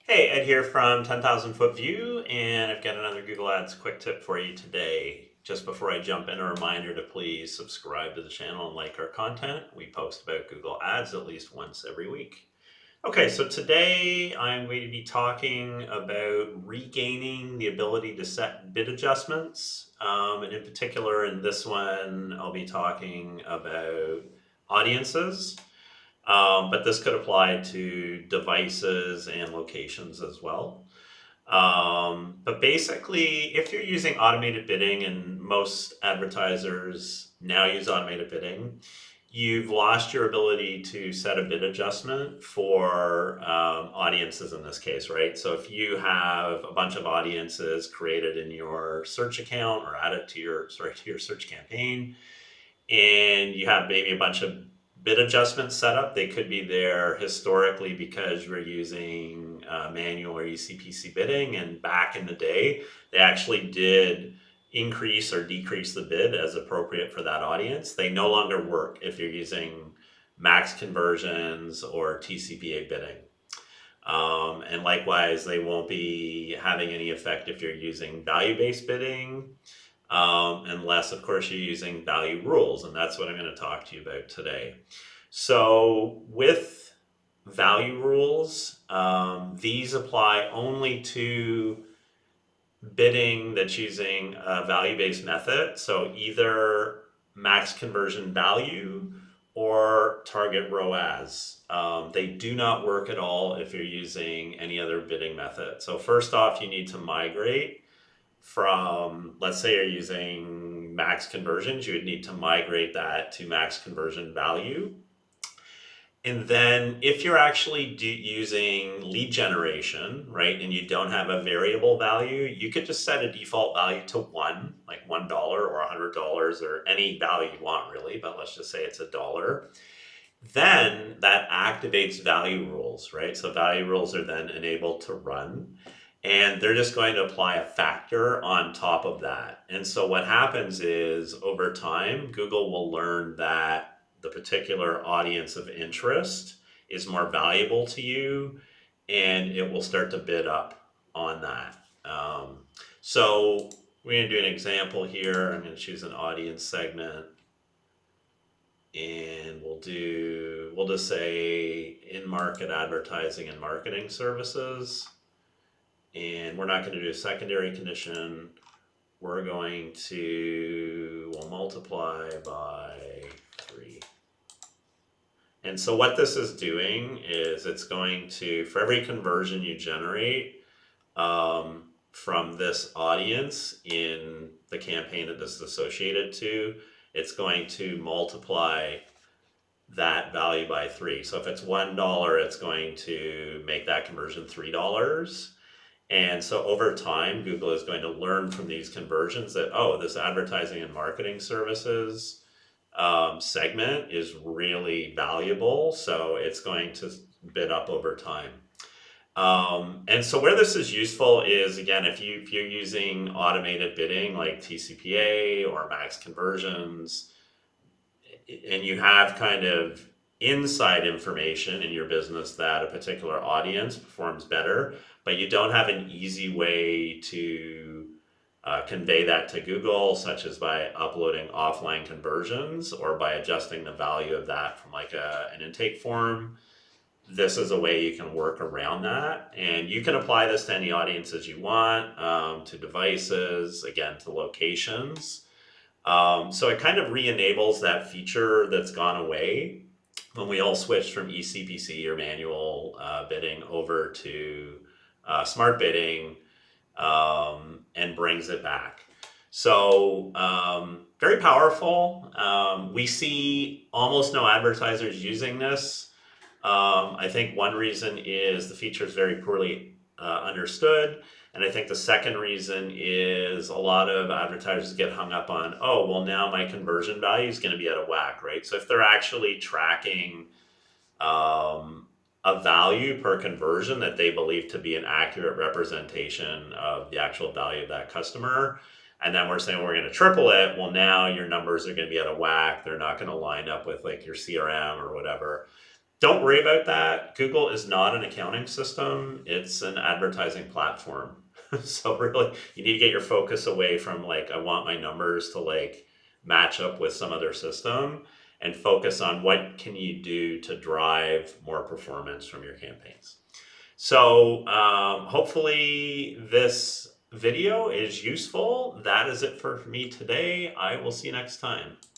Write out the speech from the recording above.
Hey, Ed here from 10,000 Foot View, and I've got another Google Ads quick tip for you today. Just before I jump in, a reminder to please subscribe to the channel and like our content. We post about Google Ads at least once every week. Okay, so today I'm going to be talking about regaining the ability to set bid adjustments. And in particular, in this one, I'll be talking about audiences. But this could apply to devices and locations as well. But basically, if you're using automated bidding, and most advertisers now use automated bidding, you've lost your ability to set a bid adjustment for audiences in this case, right? So if you have a bunch of audiences created in your search account or added to your search campaign, and you have maybe a bunch of bid adjustments set up. They could be there historically because we're using manual or ECPC bidding, and back in the day, they actually did increase or decrease the bid as appropriate for that audience. They no longer work if you're using max conversions or TCPA bidding. And likewise, they won't be having any effect if you're using value-based bidding, unless, of course, you're using value rules, and that's what I'm going to talk to you about today. So with value rules, these apply only to bidding that's using a value-based method, so either max conversion value or target ROAS. They do not work at all if you're using any other bidding method. So first off, you need to migrate from, let's say you're using max conversions, you would need to migrate that to max conversion value. And then if you're actually using lead generation, right, and you don't have a variable value, you could just set a default value to one, like $1 or $100 or any value you want really, but let's just say it's $1. Then that activates value rules, right? So value rules are then enabled to run, and they're just going to apply a factor on top of that. And so what happens is over time, Google will learn that the particular audience of interest is more valuable to you, and it will start to bid up on that. So we're going to do an example here. I'm going to choose an audience segment, and we'll just say in-market advertising and marketing services. And we're not going to do a secondary condition. We'll multiply by 3. And so what this is doing is it's going to, for every conversion you generate from this audience in the campaign that this is associated to, it's going to multiply that value by 3. So if it's $1, it's going to make that conversion $3. And so over time, Google is going to learn from these conversions that, oh, this advertising and marketing services segment is really valuable. So it's going to bid up over time. And so where this is useful is, again, if you're using automated bidding like TCPA or max conversions, and you have kind of inside information in your business that a particular audience performs better, but you don't have an easy way to convey that to Google, such as by uploading offline conversions or by adjusting the value of that from like an intake form. This is a way you can work around that, and you can apply this to any audiences you want, to devices, again, to locations. So it kind of re-enables that feature that's gone away when we all switched from ECPC or manual bidding over to smart bidding, and brings it back. So very powerful. We see almost no advertisers using this. I think one reason is the feature is very poorly understood. And I think the second reason is a lot of advertisers get hung up on, oh, well, now my conversion value is going to be out of whack, right? So if they're actually tracking a value per conversion that they believe to be an accurate representation of the actual value of that customer, and then we're saying we're going to triple it, well, now your numbers are going to be out of whack. They're not going to line up with like your CRM or whatever. don't worry about that. Google is not an accounting system. It's an advertising platform. So really, you need to get your focus away from like, I want my numbers to like match up with some other system, and focus on what can you do to drive more performance from your campaigns. So hopefully this video is useful. That is it for me today. I will see you next time.